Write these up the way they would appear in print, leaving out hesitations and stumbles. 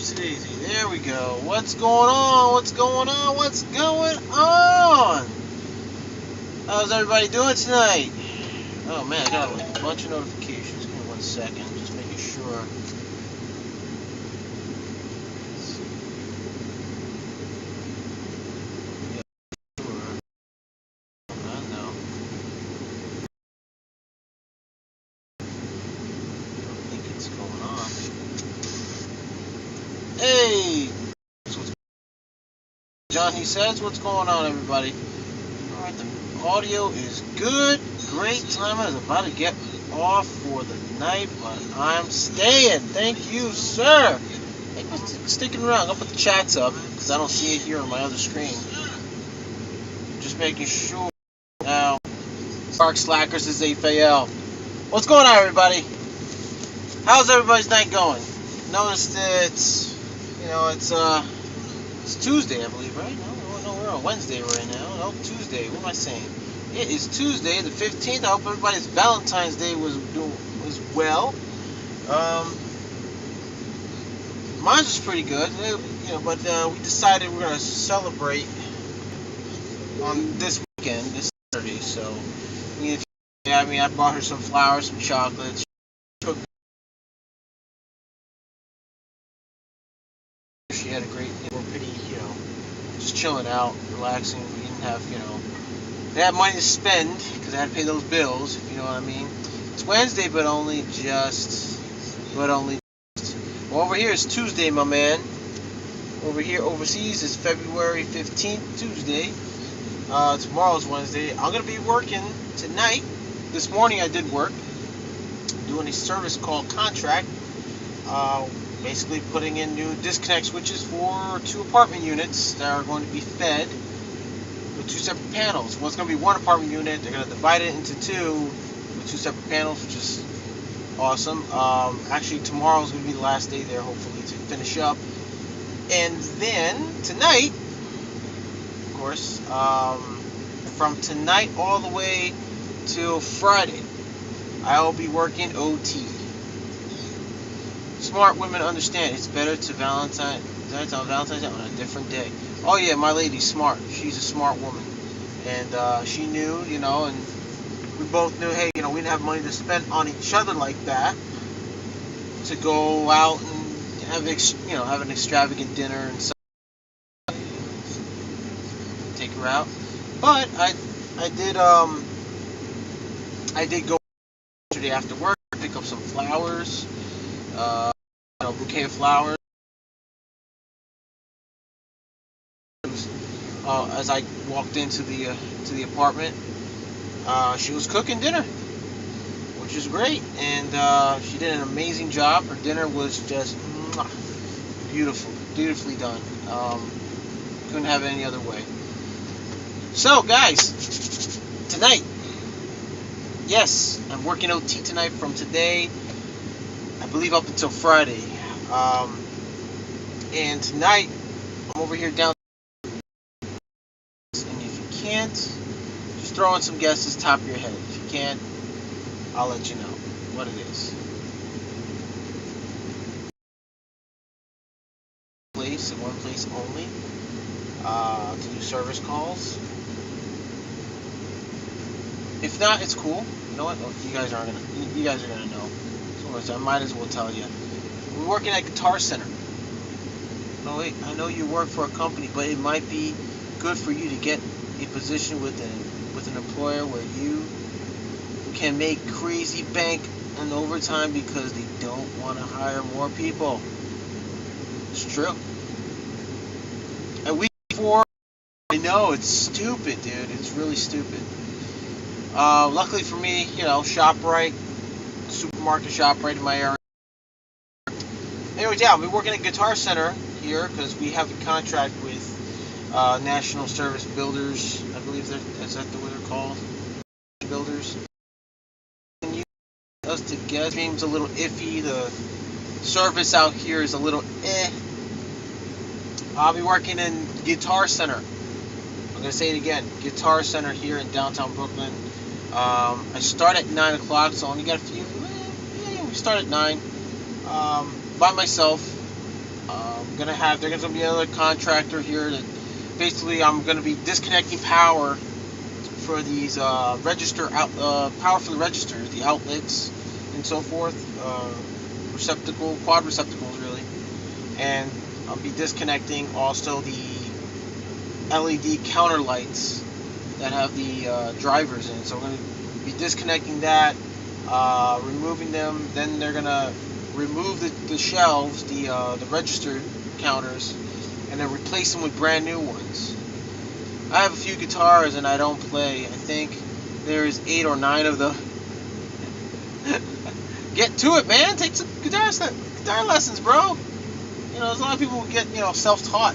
Oopsie daisy. There we go. What's going on? What's going on? What's going on? How's everybody doing tonight? Oh man, I got like a bunch of notifications. Give me 1 second. Just making sure. Hey, John, he says, what's going on, everybody? Alright, the audio is good. Great time. I was about to get off for the night, but I'm staying. Thank you, sir. Thank you for sticking around. I'll put the chats up because I don't see it here on my other screen. Just making sure. Now, Park Slackers is AFL. What's going on, everybody? How's everybody's night going? Noticed that it's Tuesday, I believe, right? No, we're on Wednesday right now. No, Tuesday. What am I saying? It is Tuesday, the 15th. I hope everybody's Valentine's Day was well. Mine was pretty good, but we decided we're gonna celebrate on this weekend, this Saturday. So, I bought her some flowers, some chocolates. She had a great, we're pretty, just chilling out, relaxing. We didn't have, they had money to spend because I had to pay those bills, if you know what I mean. It's Wednesday, but only just. Well, over here it's Tuesday, my man. Over here, overseas, is February 15th, Tuesday. Tomorrow's Wednesday. I'm going to be working tonight. This morning I did work, doing a service call contract. Basically putting in new disconnect switches for 2 apartment units that are going to be fed with 2 separate panels. Well, it's going to be 1 apartment unit. They're going to divide it into 2 with 2 separate panels, which is awesome. Actually, tomorrow is going to be the last day there, hopefully, to finish up. And then tonight, of course, from tonight all the way till Friday, I will be working OT. Smart women understand it's better to Valentine's Day on a different day. Oh yeah, my lady's smart. She's a smart woman, and she knew, and we both knew. Hey, we didn't have money to spend on each other like that to go out and have an extravagant dinner and stuff. Take her out, but I did go yesterday after work, pick up some flowers. A bouquet of flowers. As I walked into the apartment, she was cooking dinner, which is great, and she did an amazing job. Her dinner was just beautifully done. Couldn't have it any other way. So, guys, tonight, yes, I'm working OT tonight from today, I believe, up until Friday. And tonight, I'm over here down. And if you can't, just throw in some guesses top of your head. If you can't, I'll let you know what it is. One place only, to do service calls. If not, it's cool. You know what? You guys are gonna know. So I might as well tell you. We're working at Guitar Center. Oh wait, I know you work for a company, but it might be good for you to get a position with an employer where you can make crazy bank on overtime because they don't want to hire more people. It's true. A week before, I know it's stupid, dude. It's really stupid. Luckily for me, ShopRite, supermarket ShopRite in my area. Anyways, yeah, I'll be working at Guitar Center here because we have a contract with National Service Builders. I believe is that what they're called? Builders. And us to guess, game's a little iffy. The service out here is a little eh. I'll be working in Guitar Center. I'm gonna say it again, Guitar Center here in downtown Brooklyn. I start at 9 o'clock, so I only got a few. We start at 9. By myself. There's gonna be another contractor here that basically I'm gonna be disconnecting power for these power for the registers, the outlets, and so forth. Quad receptacles, really, and I'll be disconnecting also the LED counter lights that have the drivers in. So I'm going to be disconnecting that, removing them. Then they're going to remove the shelves, the register counters, and then replace them with brand new ones. I have a few guitars and I don't play. I think there's 8 or 9 of them. Get to it, man. Take some guitar lessons, bro. You know, there's a lot of people who get, self-taught.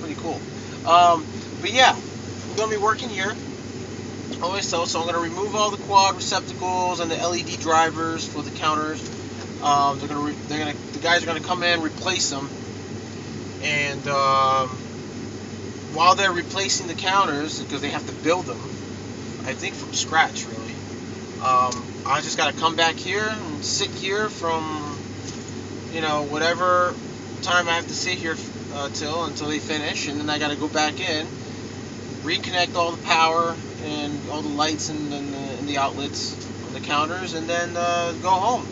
Pretty cool. But yeah, I'm gonna be working here. Always so I'm gonna remove all the quad receptacles and the LED drivers for the counters. The guys are gonna come in, replace them, and while they're replacing the counters, because they have to build them, I think from scratch, really. I just gotta come back here and sit here from, whatever time I have to sit here until they finish, and then I gotta go back in, reconnect all the power and all the lights and the outlets on the counters, and then go home.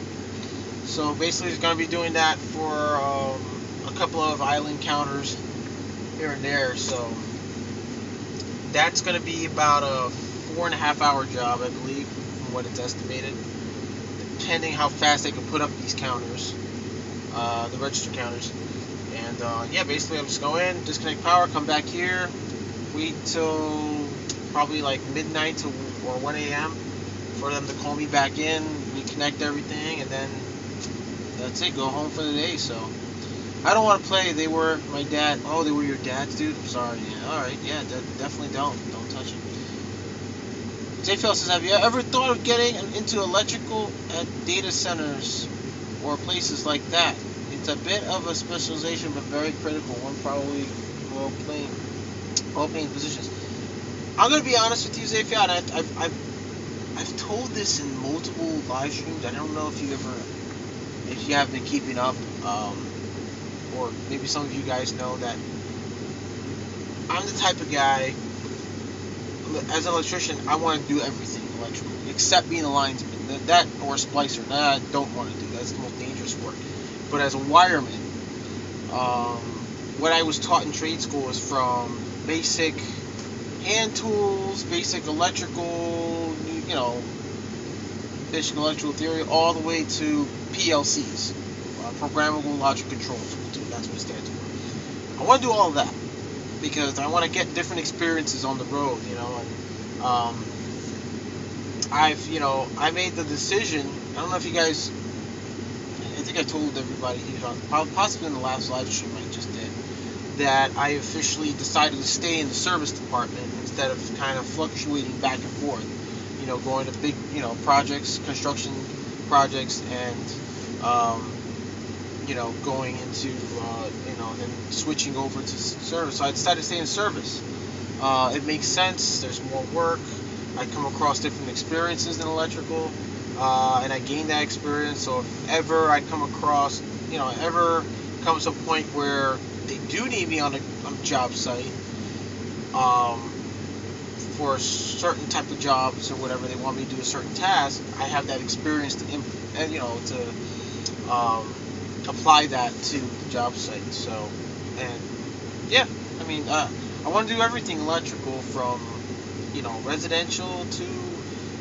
So basically, it's gonna be doing that for a couple of island counters here and there. So that's gonna be about a 4.5-hour job, I believe, from what it's estimated, depending how fast they can put up these counters, the register counters. And yeah, basically I'm just go in, disconnect power, come back here, wait till probably like midnight or 1 a.m. for them to call me back in, reconnect everything, and then that's it, go home for the day. So I don't want to play. They were my dad. Oh, they were your dad's, dude? I'm sorry. Yeah, alright, yeah, definitely don't touch it. JFL says, have you ever thought of getting into electrical at data centers or places like that? It's a bit of a specialization, but very critical. One probably well-paying positions. I'm gonna be honest with you, Zayfiat, and I've told this in multiple live streams. I don't know if you have been keeping up, or maybe some of you guys know that I'm the type of guy. As an electrician, I want to do everything electrical except being a linesman. That or a splicer. That I don't want to do. That's the most dangerous work. But as a wireman, what I was taught in trade school is from basic hand tools, basic electrical, basic electrical theory, all the way to PLCs, programmable logic controls. That's what it stands for. I want to do all of that because I want to get different experiences on the road, and I made the decision. I don't know if you guys. I think I told everybody here, possibly in the last live stream I just did, that I officially decided to stay in the service department instead of kind of fluctuating back and forth. Going to big, projects, construction projects, and going into, then switching over to service. So I decided to stay in service. It makes sense. There's more work. I come across different experiences in electrical, and I gain that experience. So if ever I come across, ever comes to a point where they do need me on a job site, for a certain type of jobs or whatever, they want me to do a certain task, I have that experience to apply that to the job site. So, and yeah, I mean, I want to do everything electrical, from residential to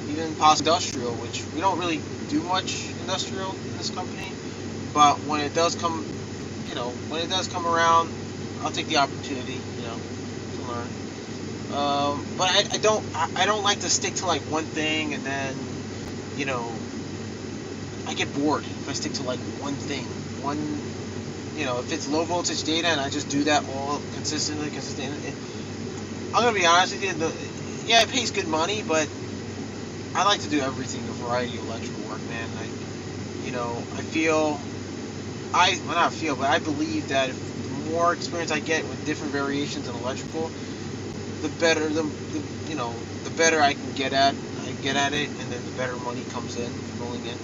even possibly industrial, which we don't really do much industrial in this company, but when it does come around, I'll take the opportunity, to learn. But I don't like to stick to like one thing, and then I get bored if I stick to like one thing. If it's low voltage data and I just do that all consistently. I'm gonna be honest with you, it pays good money, but I like to do everything, a variety of electrical work, man. I believe that if the more experience I get with different variations in electrical, the better the better I can get at it, and then the better money comes in, rolling in.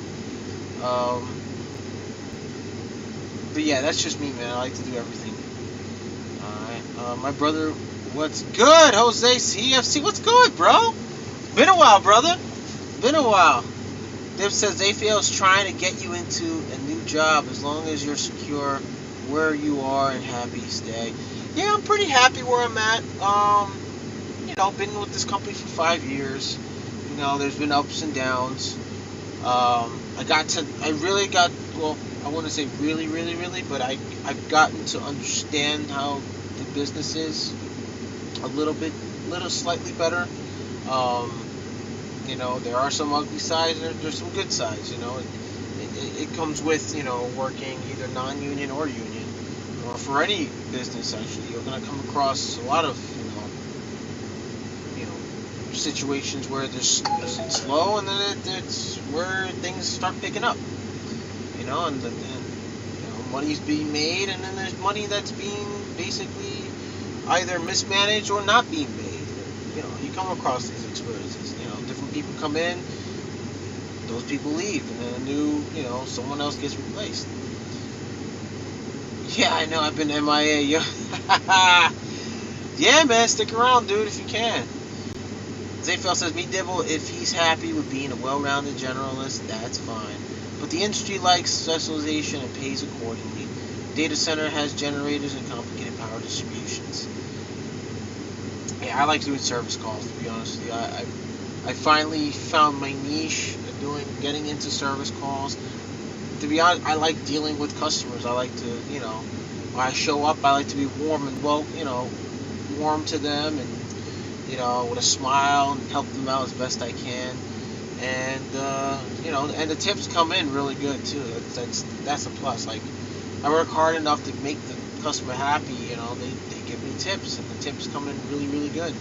But yeah, that's just me, man. I like to do everything. Alright. My brother, what's good? Jose CFC, what's good, bro? Been a while, brother. Been a while. Div says AFL is trying to get you into a new job as long as you're secure where you are and happy to stay. Yeah, I'm pretty happy where I'm at. Been with this company for 5 years. There's been ups and downs. I wouldn't say really, really, really, but I've gotten to understand how the business is a little slightly better. There are some ugly sides, there's some good sides, it comes with, working either non-union or union, or for any business, actually. You're going to come across a lot of, situations where it's slow, and then it's where things start picking up, and money's being made, and then there's money that's being basically either mismanaged or not being made. You come across these experiences. Different people come in, those people leave, and then someone else gets replaced. Yeah, I know, I've been MIA, yo. Yeah, man, stick around, dude, if you can. Zayfel says, me Dibble, if he's happy with being a well-rounded generalist, that's fine. But the industry likes specialization and pays accordingly. Data center has generators and complicated power distributions. Yeah, I like doing service calls, to be honest with you. I finally found my niche getting into service calls. To be honest, I like dealing with customers. I like to, when I show up, I like to be warm and warm to them, and with a smile, and help them out as best I can. And and the tips come in really good too. That's a plus. Like, I work hard enough to make the customer happy. They give me tips, and the tips come in really, really good.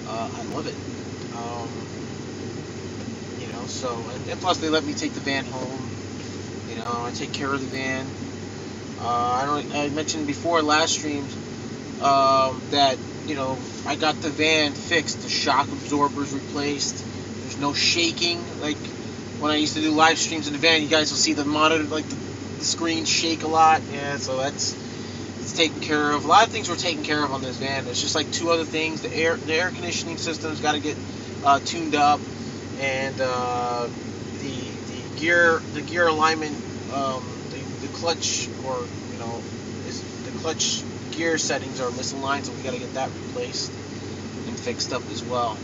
I love it. And plus they let me take the van home. I take care of the van. I mentioned before last streams that I got the van fixed. The shock absorbers replaced. There's no shaking like when I used to do live streams in the van. You guys will see the monitor, like the screen shake a lot. Yeah, so it's taken care of. A lot of things were taken care of on this van. There's just like 2 other things. The air conditioning system's got to get tuned up, and the gear alignment, the clutch, or the clutch gear settings are misaligned, so we got to get that replaced and fixed up as well.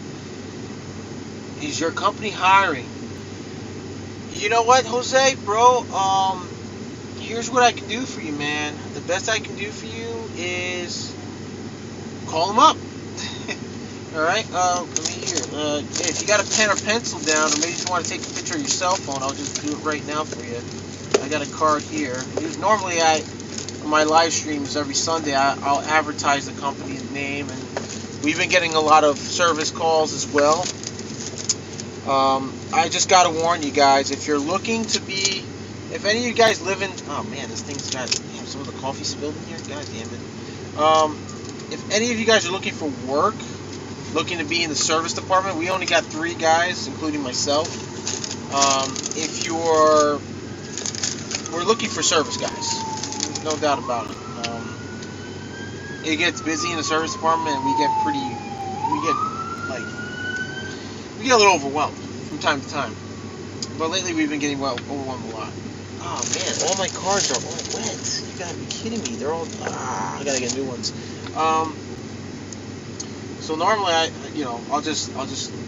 Is your company hiring? You know what, Jose, bro? Here's what I can do for you, man. The best I can do for you is call them up. All right. Let me hear. If you got a pen or pencil down, or maybe you just want to take a picture of your cell phone, I'll just do it right now for you. I got a card here. Normally, on my live streams every Sunday, I'll advertise the company's name, and we've been getting a lot of service calls as well. I just gotta warn you guys, if you're looking to be, if any of you guys live in, oh man, this thing's got some of the coffee spilled in here. God damn it. If any of you guys are looking for work, looking to be in the service department, we only got 3 guys, including myself. We're looking for service guys, no doubt about it. It gets busy in the service department, and we get a little overwhelmed from time to time. But lately we've been getting overwhelmed a lot. Oh man, all my cards are all wet. You gotta be kidding me. They're all, I gotta get new ones. So normally I'll just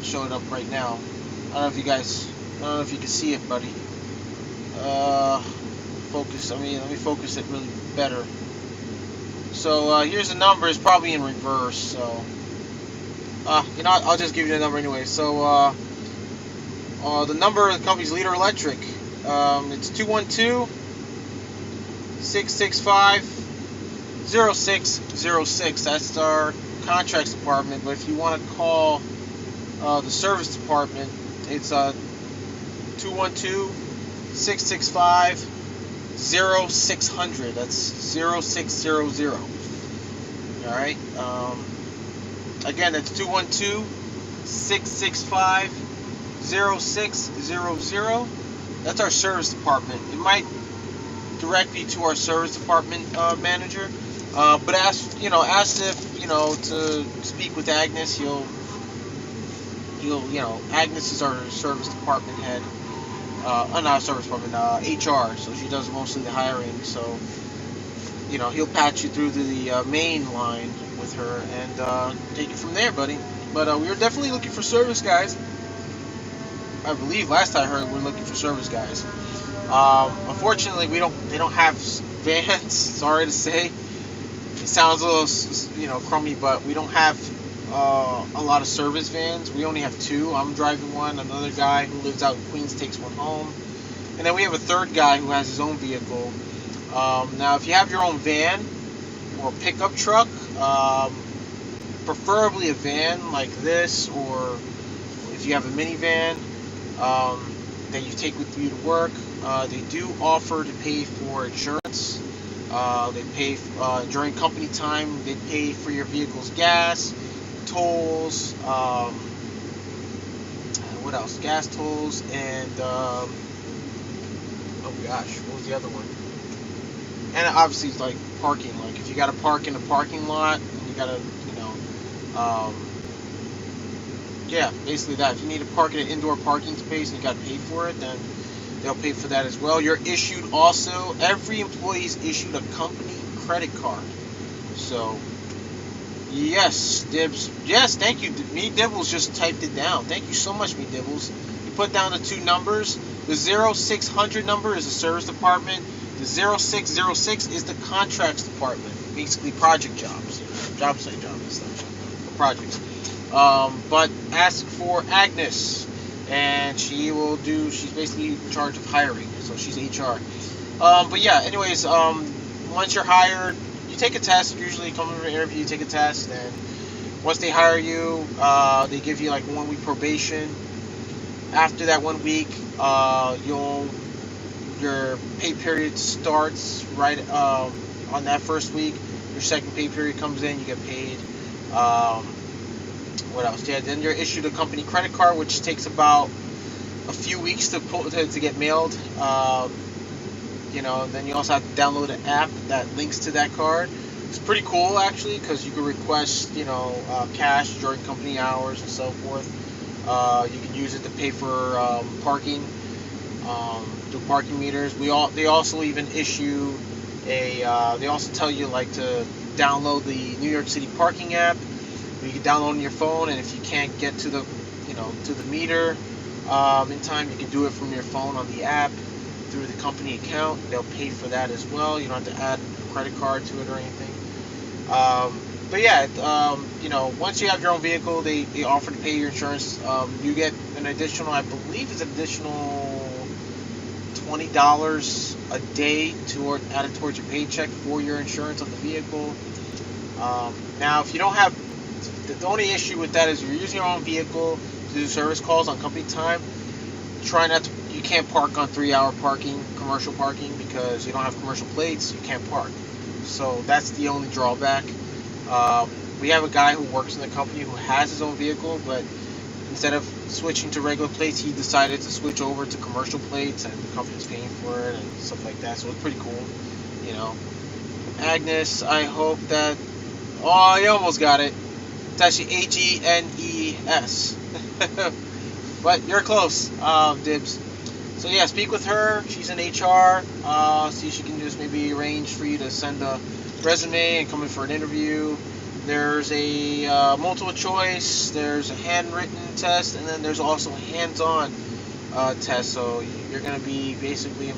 show it up right now. I don't know if you can see it, buddy. Focus. Let me focus it really better. So here's the number. It's probably in reverse. So I'll just give you the number anyway. So the number of the company's Leader Electric. It's 212-665-0606. That's our contracts department. But if you want to call the service department, it's 212-665-0600. That's 0600. All right. Again, that's 212-665-0600. That's our service department. It might directly to our service department manager. But asked if to speak with Agnes. Agnes is our service department head. Not service department, HR. So she does mostly the hiring. So he'll patch you through to the main line with her and take it from there, buddy. But we were definitely looking for service guys. I believe last I heard we're looking for service guys. Unfortunately, they don't have vans. Sorry to say, it sounds a little crummy, but we don't have a lot of service vans. We only have two. I'm driving one. Another guy who lives out in Queens takes one home, and then we have a third guy who has his own vehicle. Now, if you have your own van or pickup truck, preferably a van like this, or if you have a minivan that you take with you to work, they do offer to pay for insurance. They pay during company time. They pay for your vehicle's gas, tolls. What else? Gas, tolls, and oh gosh, what was the other one? And obviously, it's like parking. Like if you got to park in a parking lot, and you got to, yeah, basically that. If you need to park in an indoor parking space and you got to pay for it, then they'll pay for that as well. You're issued also, every employee is issued a company credit card. So, yes, Dibs. Yes, thank you. Me Dibbles just typed it down. Thank you so much, Me Dibbles. You put down the two numbers. The 0600 number is the service department. The 0606 is the contracts department. Basically, project jobs. Job site jobs and stuff. Projects. But ask for Agnes, and she's basically in charge of hiring, so she's HR. But yeah, anyways, once you're hired, you take a test. Usually come for an interview, you take a test, and once they hire you, they give you like 1 week probation. After that 1 week, your pay period starts right on that first week. Your second pay period comes in, you get paid. What else? Yeah, then you're issued a company credit card, which takes about a few weeks to get mailed. Then you also have to download an app that links to that card. It's pretty cool actually, because you can request cash during company hours and so forth. You can use it to pay for parking, do parking meters. They also even issue they also tell you like to download the New York City parking app. You can download on your phone, and if you can't get to the meter in time, you can do it from your phone on the app through the company account. They'll pay for that as well. You don't have to add a credit card to it or anything. But yeah, once you have your own vehicle, they offer to pay your insurance. You get an additional, I believe it's an additional $20 a day added towards your paycheck for your insurance on the vehicle. Now, if you don't have, the only issue with that is you're using your own vehicle to do service calls on company time. You can't park on 3-hour parking, commercial parking, because you don't have commercial plates. You can't park. So that's the only drawback. We have a guy who works in the company who has his own vehicle, but instead of switching to regular plates, he decided to switch over to commercial plates, and the company's paying for it and stuff like that. So it's pretty cool, Agnes, I hope that. Oh, you almost got it. It's actually Agnes. But you're close, Dibs. So yeah, speak with her. She's in HR. See if she can just maybe arrange for you to send a resume and come in for an interview. There's a multiple choice. There's a handwritten test, and then there's also a hands-on test. So you're gonna be basically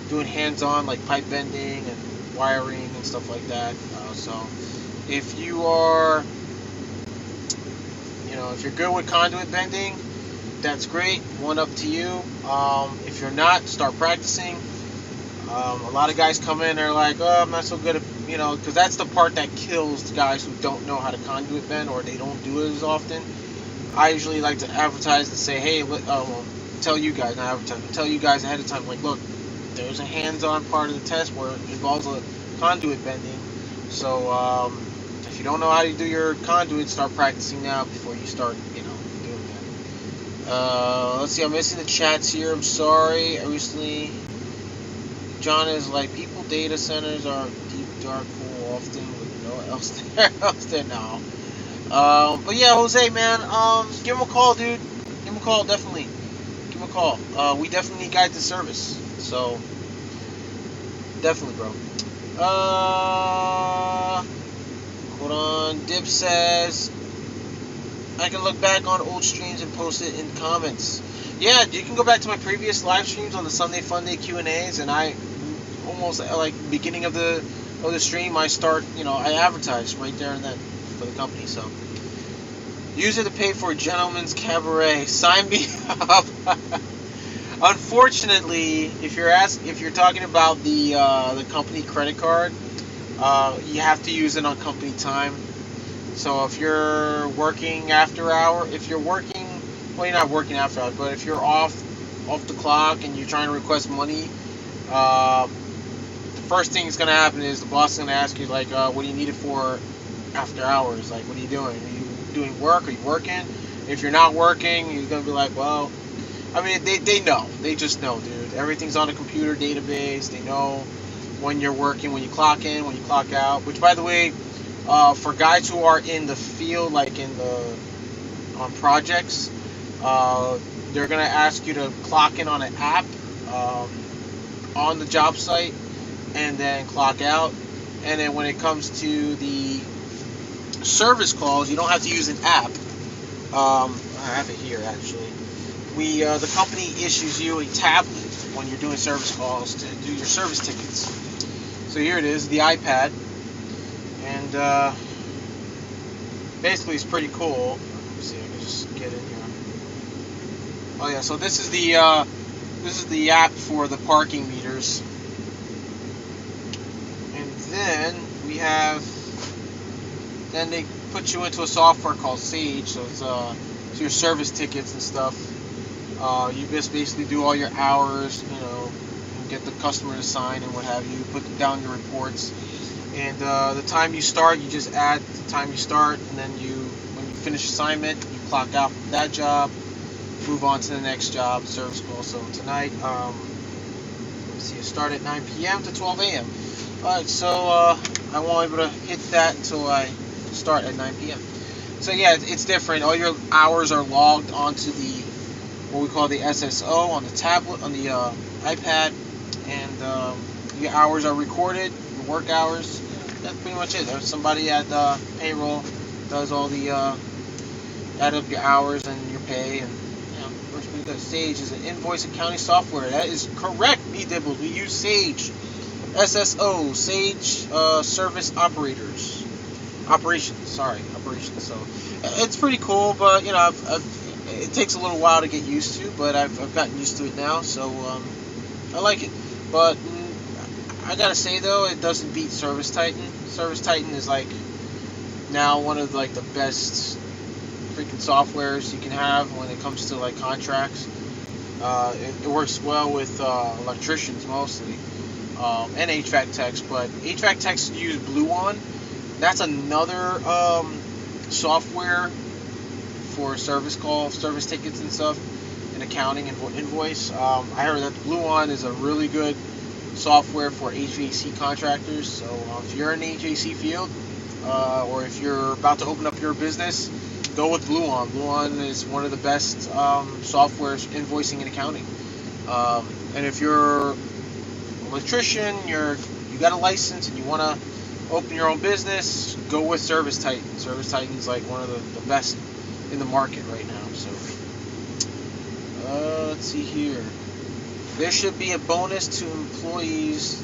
doing hands-on like pipe bending and wiring and stuff like that. So if you are, if you're good with conduit bending, that's great. One up to you. If you're not, start practicing. A lot of guys come in, they're like, oh, I'm not so good at, because that's the part that kills the guys who don't know how to conduit bend, or they don't do it as often. I usually like to advertise and say, hey, tell you guys, not advertise, but tell you guys ahead of time, like, look, there's a hands-on part of the test where it involves a conduit bending. So if you don't know how to do your conduit, start practicing now before you start, doing that. Let's see, I'm missing the chats here. I'm sorry. I recently John is like, people data centers are deep, dark hole often with no else there. Else there now. But yeah, Jose, man, give him a call, dude. Give him a call, definitely. Give him a call. We definitely need guide to service. So, definitely, bro. Hold on. Dib says, I can look back on old streams and post it in comments. Yeah, you can go back to my previous live streams on the Sunday Funday Q&As, and I almost like beginning of the stream, I advertise right there and then for the company. So use it to pay for a gentleman's cabaret. Sign me up. Unfortunately, if you're talking about the company credit card, you have to use it on company time. So if you're working after hour, well, you're not working after hours, but if you're off the clock and you're trying to request money, the first thing that's gonna happen is the boss is gonna ask you like, what do you need it for after hours? Like, what are you doing? Are you doing work? Are you working? If you're not working, you're gonna be like, well, I mean, they know. They just know, dude. Everything's on a computer database. They know when you're working, when you clock in, when you clock out. Which, by the way, for guys who are in the field, like on projects, they're gonna ask you to clock in on an app on the job site, and then clock out. And then when it comes to the service calls, you don't have to use an app. I have it here actually. The company issues you a tablet when you're doing service calls to do your service tickets. So here it is, the iPad, and basically it's pretty cool. Let me see, I can just get in here. Oh yeah, so this is the app for the parking meters, and then they put you into a software called Sage, so it's your service tickets and stuff. You just basically do all your hours, get the customer to sign and what have you, put down your reports, and the time you start, you just add the time you start, and then when you finish assignment, you clock out from that job, move on to the next job, service call. So tonight, let's see, it started at 9 p.m. to 12 a.m. Alright, so I won't be able to hit that until I start at 9 p.m. So yeah, it's different. All your hours are logged onto what we call the SSO on the tablet, on the iPad, and your hours are recorded, your work hours. That's pretty much it. There's somebody at payroll does all the add up your hours and your pay, and works pretty good. Sage is an invoice accounting software. That is correct, B-Dibbles. We use Sage. SSO, Sage Service Operations. So it's pretty cool, but it takes a little while to get used to, but I've gotten used to it now, so I like it. But I gotta say though, it doesn't beat Service Titan. Service Titan is like now one of like the best freaking softwares you can have when it comes to like contracts. It works well with electricians mostly, and HVAC techs, but HVAC techs use Bluon. That's another software for service tickets and stuff, and accounting and invoice. I heard that Bluon is a really good software for HVAC contractors. So if you're in the HVAC field, or if you're about to open up your business, go with Bluon. Bluon is one of the best softwares invoicing and accounting. And if you're an electrician, you got a license and you want to open your own business, go with Service Titan. Service Titan is like one of the best in the market right now. So let's see here. There should be a bonus to employees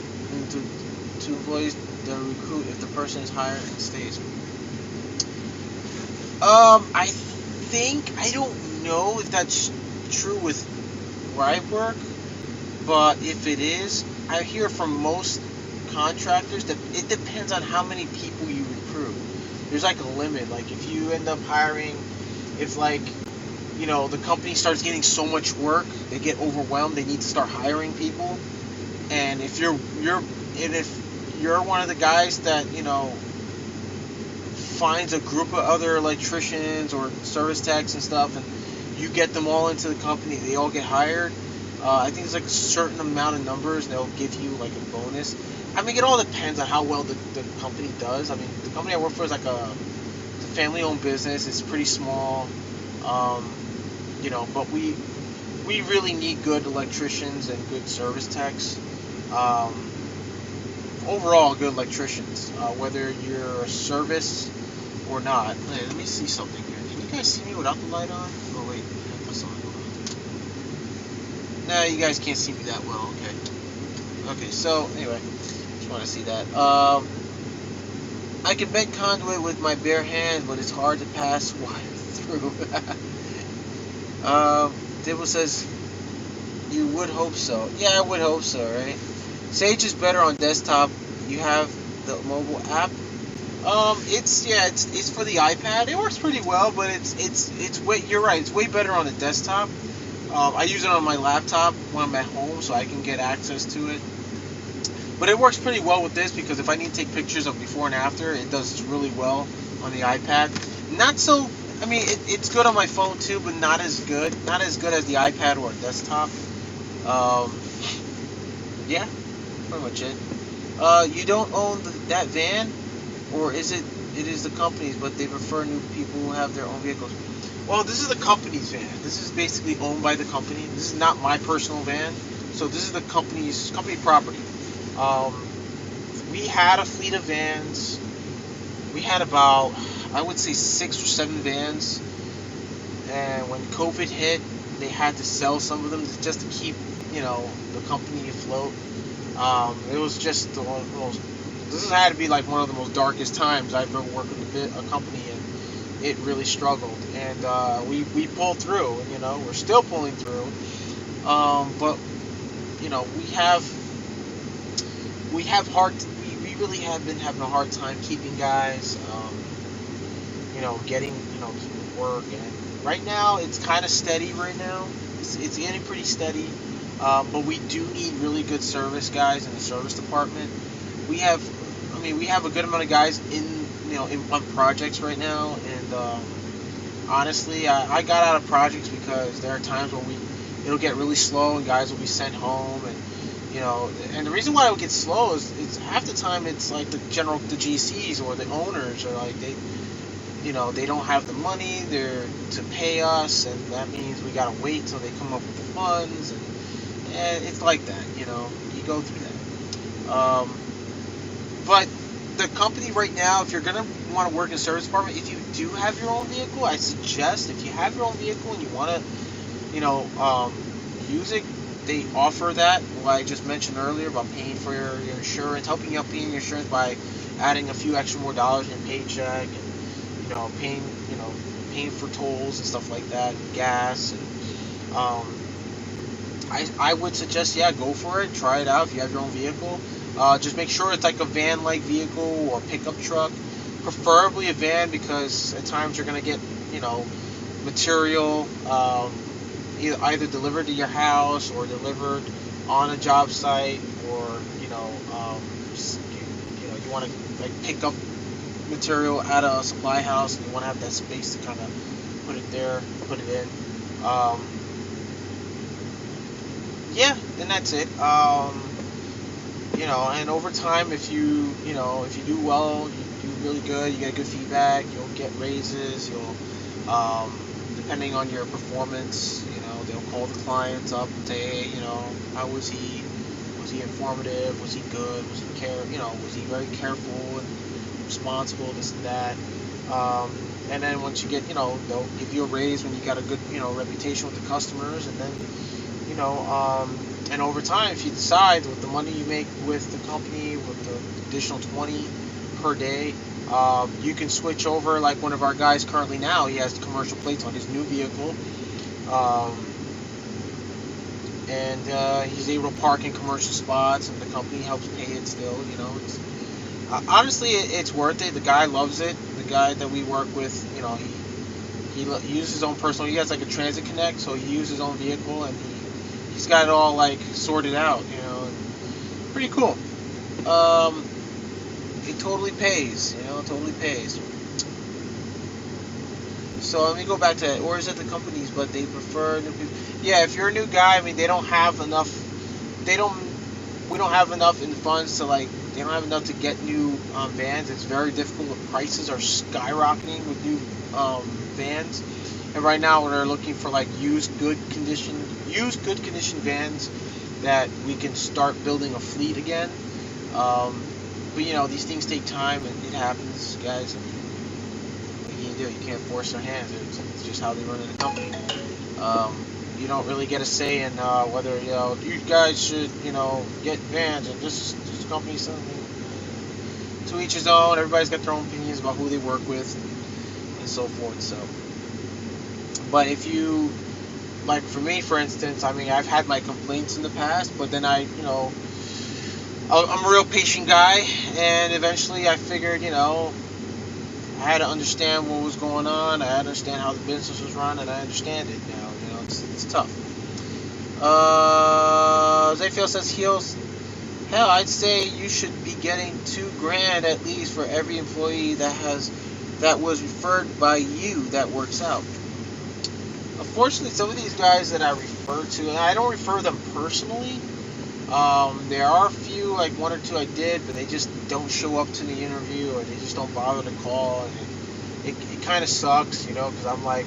to employees that recruit if the person is hired and stays. I don't know if that's true with where I work, but if it is, I hear from most contractors that it depends on how many people you recruit. There's like a limit. Like if you end up hiring, if like the company starts getting so much work, they get overwhelmed, they need to start hiring people. And if you're one of the guys that finds a group of other electricians or service techs and stuff, and you get them all into the company, they all get hired, I think it's like a certain amount of numbers they'll give you like a bonus. I mean, it all depends on how well the company does. I mean, the company I work for is like it's a family-owned business. It's pretty small, um, but we really need good electricians and good service techs. Um, Overall, good electricians, whether you're a service or not. Hey, let me see something here. Can you guys see me without the light on? Oh wait, that's on. No, you guys can't see me that well. Okay. Okay. So anyway, just want to see that. I can bend conduit with my bare hands, but it's hard to pass wire through. Dibble says, you would hope so. Yeah, I would hope so, right? Sage is better on desktop. You have the mobile app. It's for the iPad. It works pretty well, but it's way. You're right. It's way better on the desktop. I use it on my laptop when I'm at home, so I can get access to it. But it works pretty well with this because if I need to take pictures of before and after, it does really well on the iPad. Not so. I mean, it's good on my phone too, but not as good. Not as good as the iPad or desktop. Yeah, pretty much it. You don't own that van, or is it? It is the company's, but they prefer new people who have their own vehicles. Well, this is the company's van. This is basically owned by the company. This is not my personal van, so this is the company property. Um, we had a fleet of vans. We had about, I would say, 6 or 7 vans, and when COVID hit, they had to sell some of them just to keep, the company afloat. It was just the most. This has had to be like one of the most darkest times I've ever worked with a company, and it really struggled. And we pulled through. And, we're still pulling through. But we have hard. We really have been having a hard time keeping guys. Getting keeping work. And right now it's kind of steady. Right now it's getting pretty steady. But we do need really good service guys in the service department. We have a good amount of guys on projects right now, and honestly, I got out of projects because there are times when it'll get really slow and guys will be sent home, and the reason why it would get slow is it's half the time it's like the GCs or the owners are like they don't have the money there to pay us, and that means we gotta wait till they come up with the funds, and it's like that, you go through that. But the company right now, if you're gonna want to work in the service department, if you do have your own vehicle, I suggest if you have your own vehicle and you want to, use it, they offer that. What I just mentioned earlier about paying for your insurance, helping you out paying your insurance by adding a few extra more dollars in your paycheck, and paying for tolls and stuff like that, and gas, and I would suggest, go for it, try it out if you have your own vehicle. Just make sure it's like a van-like vehicle or pickup truck, preferably a van, because at times you're gonna get material either delivered to your house or delivered on a job site, or you want to like pick up material at a supply house and you want to have that space to kind of put it there, put it in. And that's it. And over time, if you do well, you do really good, you get good feedback, you'll get raises, depending on your performance, they'll call the clients up and say, hey, how was he? Was he informative? Was he good? Was he very careful and responsible, this and that? And then once you get, they'll give you a raise when you got a good, reputation with the customers, and then, and over time, if you decide with the money you make with the company, with the additional 20 per day, you can switch over. Like one of our guys currently now, he has commercial plates on his new vehicle, and he's able to park in commercial spots, and the company helps pay it still. It's, honestly, it's worth it. The guy loves it. The guy that we work with, he uses his own personal. He has like a Transit Connect, so he uses his own vehicle, and he's got it all like sorted out, pretty cool. It totally pays, totally pays. So let me go back to that. Or is it the companies, but they prefer new people? Yeah, if you're a new guy, I mean, they don't have enough. They don't. We don't have enough in funds to like. They don't have enough to get new vans. It's very difficult. The prices are skyrocketing with new vans. And right now, they're looking for like used good condition vans that we can start building a fleet again. But you know, these things take time, and it happens, guys. What can you do? You can't force their hands. It's just how they run in the company. You don't really get a say in whether you guys should get vans, and this company something. To each his own. Everybody's got their own opinions about who they work with and so forth. So, but if you like, for me, for instance, I mean, I've had my complaints in the past, but then I'm a real patient guy, and eventually I figured, I had to understand what was going on. I had to understand how the business was run, and I understand it now. It's tough. Zayfield says heels. Hell, I'd say you should be getting $2,000 at least for every employee that was referred by you that works out. Unfortunately, some of these guys that I refer to, and I don't refer them personally. There are a few, like one or two I did, but they just don't show up to the interview, or they just don't bother to call, and it kind of sucks, because I'm like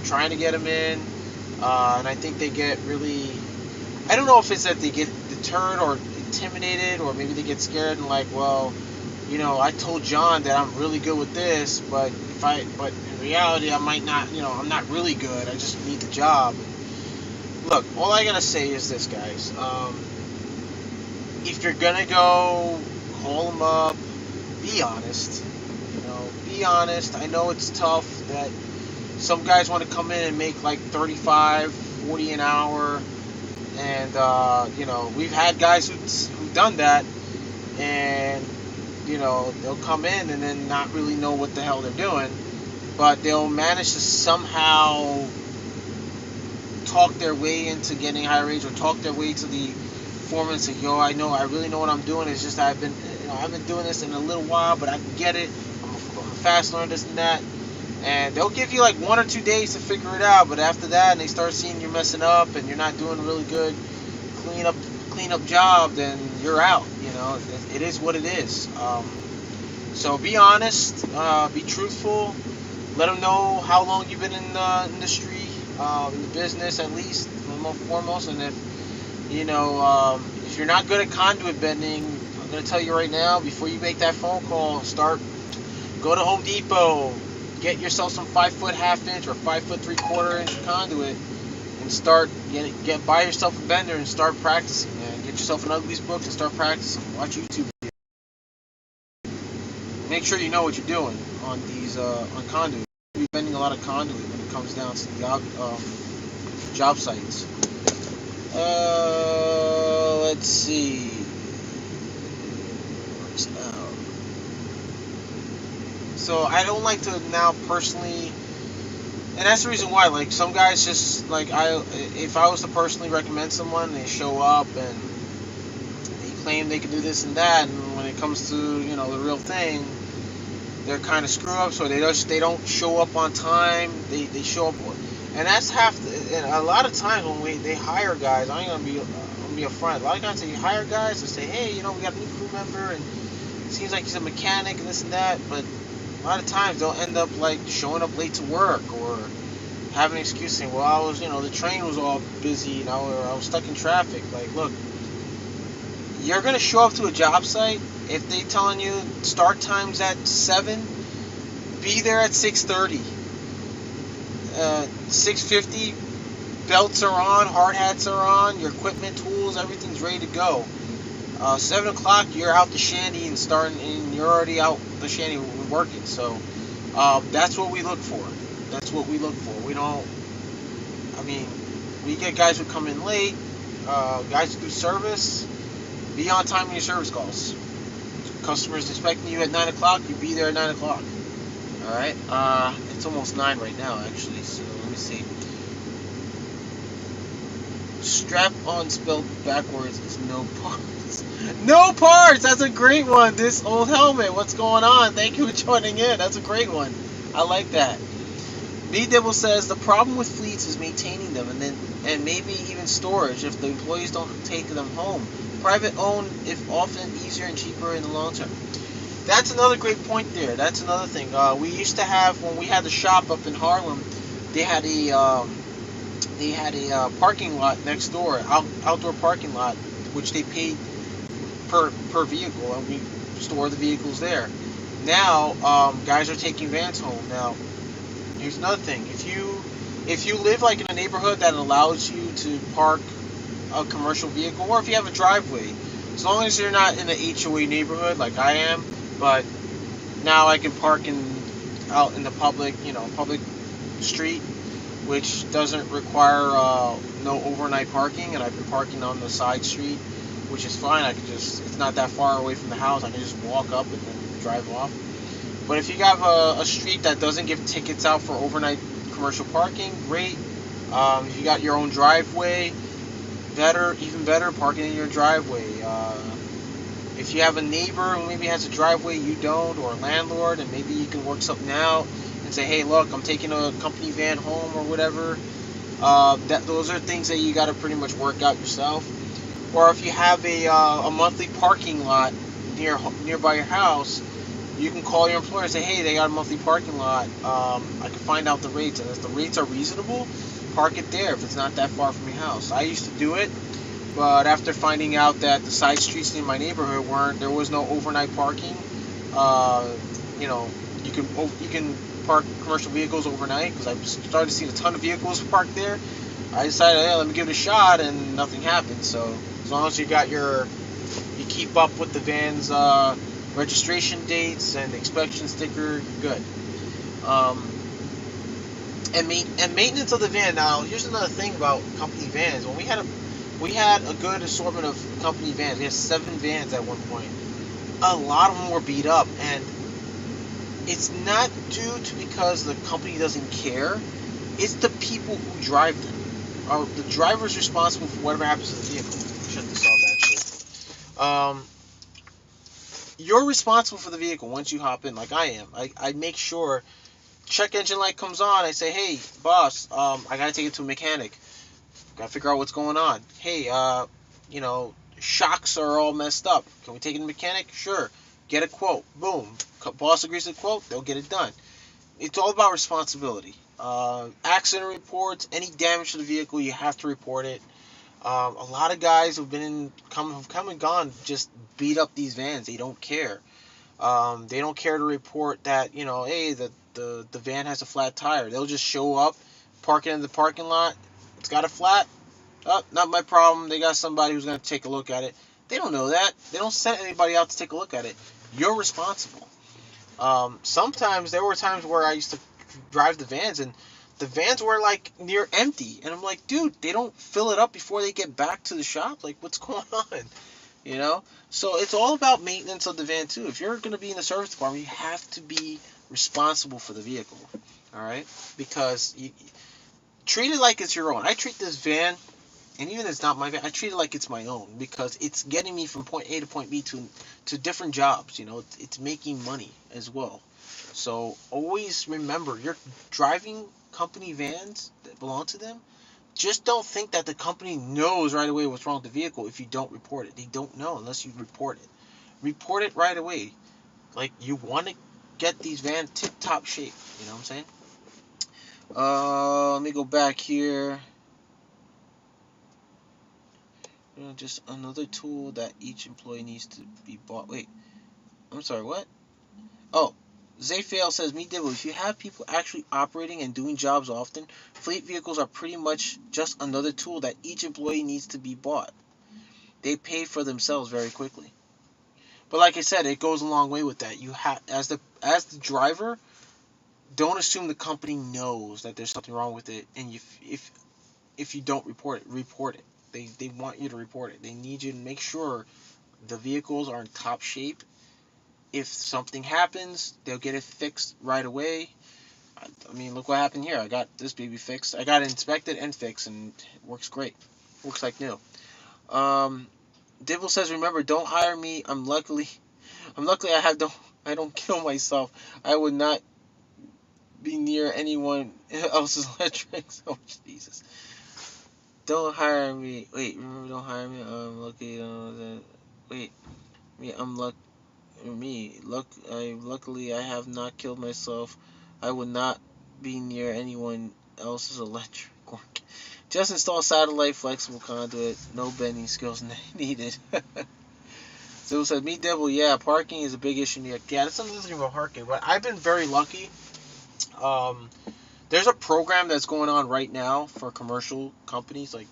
trying to get them in, and I think they get really, I don't know if it's that they get deterred or intimidated, or maybe they get scared and like, well, I told John that I'm really good with this, but in reality I might not, I'm not really good. I just need the job. Look, all I gotta say is this, guys. If you're gonna go, call them up. Be honest. Be honest. I know it's tough that some guys want to come in and make like 35, 40 an hour, and we've had guys who've done that, and they'll come in and then not really know what the hell they're doing, but they'll manage to somehow talk their way into getting higher wage, or talk their way to the foreman and say, I really know what I'm doing. It's just I've been doing this in a little while, but I can get it. I'm a fast learner, this and that. And they'll give you like 1 or 2 days to figure it out, but after that, and they start seeing you're messing up and you're not doing a really good clean up job, then you're out. It is what it is. So be honest, be truthful. Let them know how long you've been in the industry, in the business at least, foremost. And if you're not good at conduit bending, I'm going to tell you right now, before you make that phone call, go to Home Depot, get yourself some 5-foot 1/2 inch or 5-foot 3/4 inch conduit, and buy yourself a bender and start practicing, man. Get yourself an Uglies book and start practicing. Watch YouTube videos. Make sure you know what you're doing on these on conduit. You're bending a lot of conduit when it comes down to the job sites. Let's see. Works out. So I don't like to now personally, and that's the reason why. Like, some guys just like if I was to personally recommend someone, they show up and they claim they can do this and that, and when it comes to the real thing, they're kind of screw ups, or they don't show up on time. They show up, and that's and a lot of times when they hire guys, I ain't gonna be upfront. A lot of guys, they hire guys and say, hey, we got a new crew member, and it seems like he's a mechanic and this and that, but a lot of times they'll end up like showing up late to work, or having an excuse saying, well, I was, the train was all busy, or I was stuck in traffic. Like, look, you're going to show up to a job site. If they telling you start time's at 7, be there at 6:30. 6:50, belts are on, hard hats are on, your equipment, tools, everything's ready to go. 7 o'clock, you're out the shanty and you're already out the shanty working. So that's what we look for. We get guys who come in late, guys who do service. Be on time in your service calls. Customers expecting you at 9 o'clock, you be there at 9 o'clock. Alright? It's almost 9 right now, actually, so let me see. Strap on spelled backwards is no parts. No parts! That's a great one. This old helmet. What's going on? Thank you for joining in. That's a great one. I like that. B Dibble says the problem with fleets is maintaining them and maybe even storage if the employees don't take them home. Private owned, if often easier and cheaper in the long term. That's another great point there. That's another thing. We used to have when we had the shop up in Harlem. They had a parking lot next door, outdoor parking lot, which they paid per vehicle, and we store the vehicles there. Now, guys are taking vans home. Now, here's another thing: if you live like in a neighborhood that allows you to park a commercial vehicle, or if you have a driveway, as long as you're not in an HOA neighborhood like I am, but now I can park out in the public street, which doesn't require no overnight parking, and I've been parking on the side street, which is fine. It's not that far away from the house. I can just walk up and then drive off. But if you have a street that doesn't give tickets out for overnight commercial parking, great. If you got your own driveway, even better, parking in your driveway. If you have a neighbor who maybe has a driveway you don't, or a landlord, and maybe you can work something out and say, hey, look, I'm taking a company van home or whatever. Those are things that you got to pretty much work out yourself. Or if you have a monthly parking lot nearby your house, you can call your employer and say, hey, they got a monthly parking lot. I can find out the rates, and if the rates are reasonable, park it there if it's not that far from your house. I used to do it, but after finding out that the side streets in my neighborhood there was no overnight parking. You can park commercial vehicles overnight, because I started to see a ton of vehicles parked there. I decided, hey, let me give it a shot, and nothing happened. So as long as you keep up with the van's registration dates and the inspection sticker, good. And maintenance of the van. Now, here's another thing about company vans. When we had a good assortment of company vans. We had 7 vans at one point. A lot of them were beat up, and it's not due to because the company doesn't care. It's the people who drive them. The driver's responsible for whatever happens to the vehicle. Shut this off, actually. You're responsible for the vehicle once you hop in, like I am. I make sure check engine light comes on. I say, hey, boss, I gotta take it to a mechanic. Gotta figure out what's going on. Hey, shocks are all messed up. Can we take it to a mechanic? Sure. Get a quote. Boom. Boss agrees to the quote. They'll get it done. It's all about responsibility. Accident reports, any damage to the vehicle, you have to report it. A lot of guys who've come and gone just beat up these vans. They don't care. They don't care to report that, hey, the van has a flat tire. They'll just show up, park it in the parking lot. It's got a flat. Oh, not my problem. They got somebody who's going to take a look at it. They don't know that. They don't send anybody out to take a look at it. You're responsible. Sometimes there were times where I used to drive the vans, and the vans were like near empty, and I'm like, dude, they don't fill it up before they get back to the shop. Like, what's going on? So it's all about maintenance of the van too. If you're going to be in the service department, you have to be responsible for the vehicle. All right, because you treat it like it's your own. I treat this van, and even if it's not my van, I treat it like it's my own, because it's getting me from point A to point B to different jobs. It's making money as well. So always remember, you're driving company vans that belong to them. Just don't think that the company knows right away what's wrong with the vehicle if you don't report it. They don't know unless you report it. Report it right away. Like, you want to get these vans tip-top shape. You know what I'm saying? Let me go back here. Just another tool that each employee needs to be bought. Wait, I'm sorry, what? Oh, Zayfail says, me Dibble, if you have people actually operating and doing jobs often, fleet vehicles are pretty much just another tool that each employee needs to be bought. They pay for themselves very quickly. But like I said, it goes a long way with that. You have, as the driver, don't assume the company knows that there's something wrong with it, and if you don't report it. They want you to report it. They need you to make sure the vehicles are in top shape. If something happens, they'll get it fixed right away. I mean, look what happened here. I got this baby fixed. I got it inspected and fixed, and it works great. Works like new. Dibble says, remember, don't hire me. I'm luckily I don't kill myself. I would not be near anyone else's electrics. Oh Jesus! Don't hire me. Wait, remember? Don't hire me. I'm lucky. Wait, me. I'm lucky. Me. Luckily, I have not killed myself. I would not be near anyone else's electric work. Just install satellite flexible conduit. No bending skills needed. So it said, me devil, yeah, parking is a big issue. Yeah, that's another thing about parking. But I've been very lucky. Um, there's a program that's going on right now for commercial companies, like,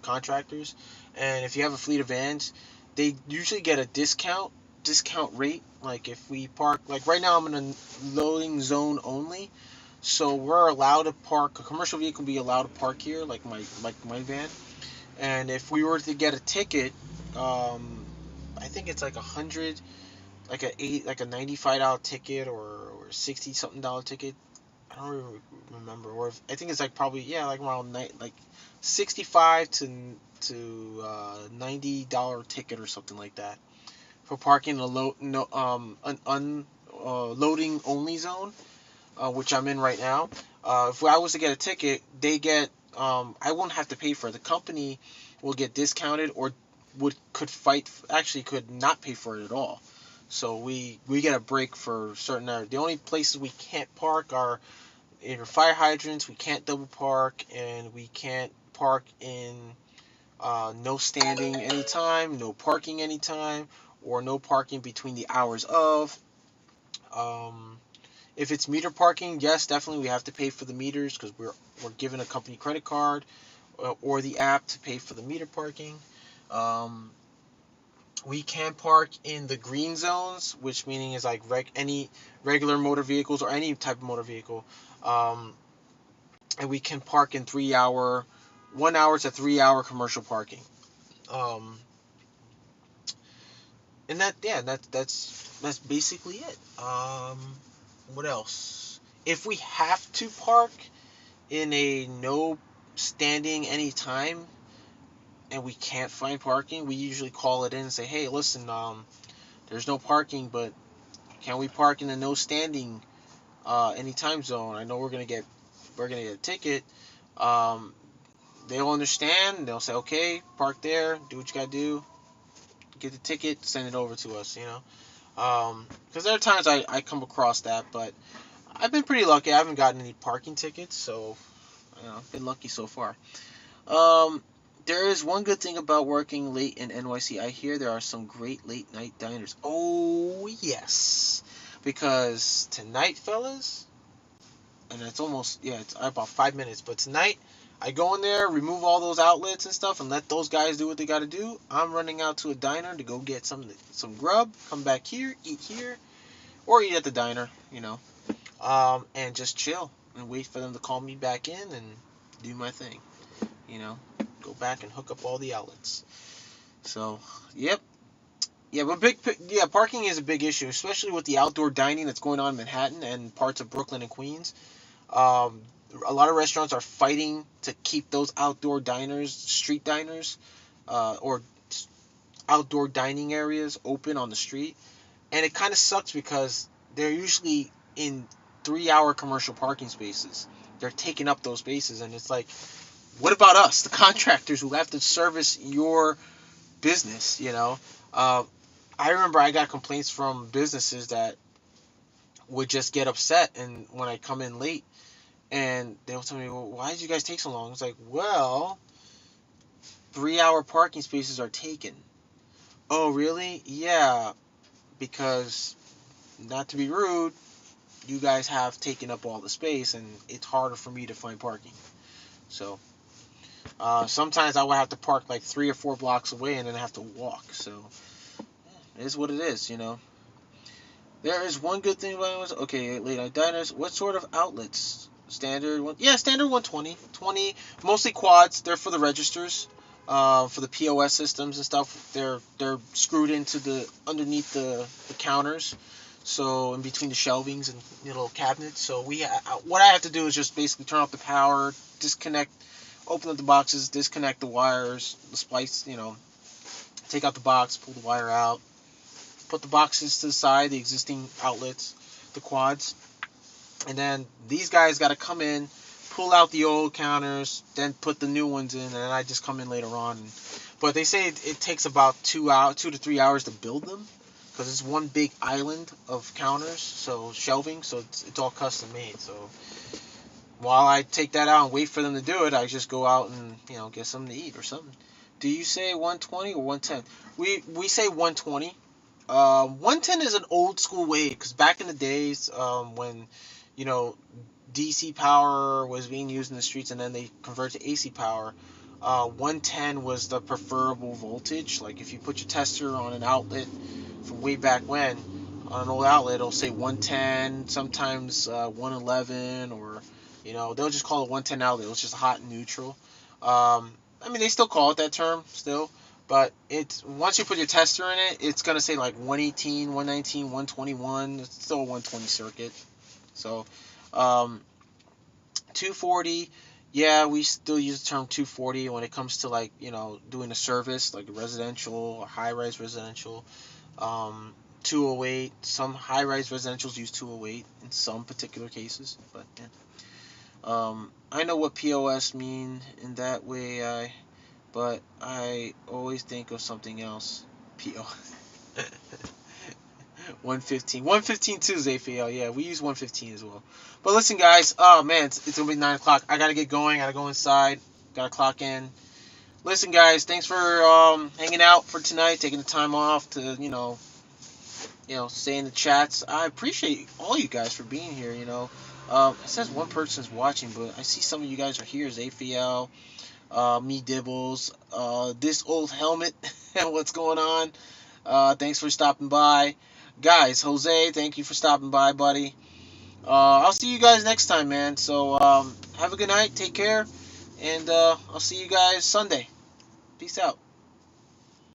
contractors. And if you have a fleet of vans, they usually get a discount rate. Like if we park, like right now I'm in a loading zone only. So we're allowed to park, a commercial vehicle be allowed to park here, like my van. And if we were to get a ticket, I think it's like 100, like a $95 ticket or 60 something dollar ticket. I don't really remember. Or I think it's like probably, yeah, like around like 65 to $90 ticket or something like that for parking a low no an loading only zone, which I'm in right now. If I was to get a ticket, I won't have to pay for it. The company will get discounted, or could not pay for it at all. So we get a break for certain areas. The only places we can't park are in fire hydrants. We can't double park, and we can't park in no standing anytime, no parking anytime, or no parking between the hours of. Um, if it's meter parking, yes, definitely we have to pay for the meters because we're given a company credit card or the app to pay for the meter parking. Um, we can park in the green zones, which meaning is like any regular motor vehicles or any type of motor vehicle. Um, and we can park in 1 hour to 3 hour commercial parking. Um, and that's basically it. What else? If we have to park in a no standing anytime and we can't find parking, we usually call it in and say, hey, listen, there's no parking, but can we park in the no standing anytime zone? I know we're gonna get a ticket. Um, they'll understand. They'll say, okay, park there, do what you gotta do, get the ticket, send it over to us. Because there are times I come across that, but I've been pretty lucky. I haven't gotten any parking tickets, so I've been lucky so far. Um, there is one good thing about working late in NYC. I hear there are some great late night diners. Oh yes, because tonight, fellas, and it's about 5 minutes. But tonight, I go in there, remove all those outlets and stuff, and let those guys do what they got to do. I'm running out to a diner to go get some grub. Come back here, or eat at the diner. And just chill and wait for them to call me back in and do my thing. You know, go back and hook up all the outlets. So, yep. Yeah, but parking is a big issue, especially with the outdoor dining that's going on in Manhattan and parts of Brooklyn and Queens. Um, a lot of restaurants are fighting to keep those outdoor diners, street diners, or outdoor dining areas open on the street. And it kind of sucks because they're usually in 3 hour commercial parking spaces. They're taking up those spaces, and it's like, what about us, the contractors who have to service your business? I remember I got complaints from businesses that would just get upset, and when I come in late, and they'll tell me, well, why did you guys take so long? It's like, well, 3 hour parking spaces are taken. Oh, really? Yeah, because, not to be rude, you guys have taken up all the space, and it's harder for me to find parking. So, sometimes I would have to park like 3 or 4 blocks away and then have to walk. So, it is what it is. There is one good thing about it. Okay, late night diners. What sort of outlets? Standard one. Yeah, standard 120. 20, mostly quads. They're for the registers, for the POS systems and stuff. They're screwed into underneath the counters. So in between the shelvings and little cabinets. So what I have to do is just basically turn off the power, disconnect, open up the boxes, disconnect the wires, the splice. Take out the box, pull the wire out, put the boxes to the side, the existing outlets, the quads, And then these guys got to come in, pull out the old counters, then put the new ones in, and then I just come in later on. But they say it takes about 2 to 3 hours to build them, because it's one big island of counters, so shelving, so it's all custom made. So while I take that out and wait for them to do it, I just go out and get something to eat or something. Do you say 120 or 110? We say 120. 110 is an old school way, because back in the days, when you know DC power was being used in the streets, and then they converted to AC power. 110 was the preferable voltage. Like if you put your tester on an outlet from way back when, on an old outlet, it'll say 110, sometimes 111, or they'll just call it 110 outlet. It's just hot and neutral. I mean, they still call it that term still, but it's once you put your tester in it, it's gonna say like 118, 119, 121. It's still a 120 circuit. So, 240, yeah, we still use the term 240 when it comes to like doing a service like residential or high-rise residential. 208, some high-rise residentials use 208 in some particular cases, but yeah. I know what POS mean in that way, but I always think of something else. POS. 115. 115 too, Zayfiel. Yeah, we use 115 as well. But listen, guys. Oh, man. It's going to be 9 o'clock. I got to get going. I got to go inside. Got to clock in. Listen, guys. Thanks for hanging out for tonight. Taking the time off to, stay in the chats. I appreciate all you guys for being here, It says one person's watching, but I see some of you guys are here. Zayfiel, me Dibbles, this old helmet. What's going on? Thanks for stopping by. Guys, Jose, thank you for stopping by, buddy. I'll see you guys next time, man. So have a good night. Take care. And I'll see you guys Sunday. Peace out.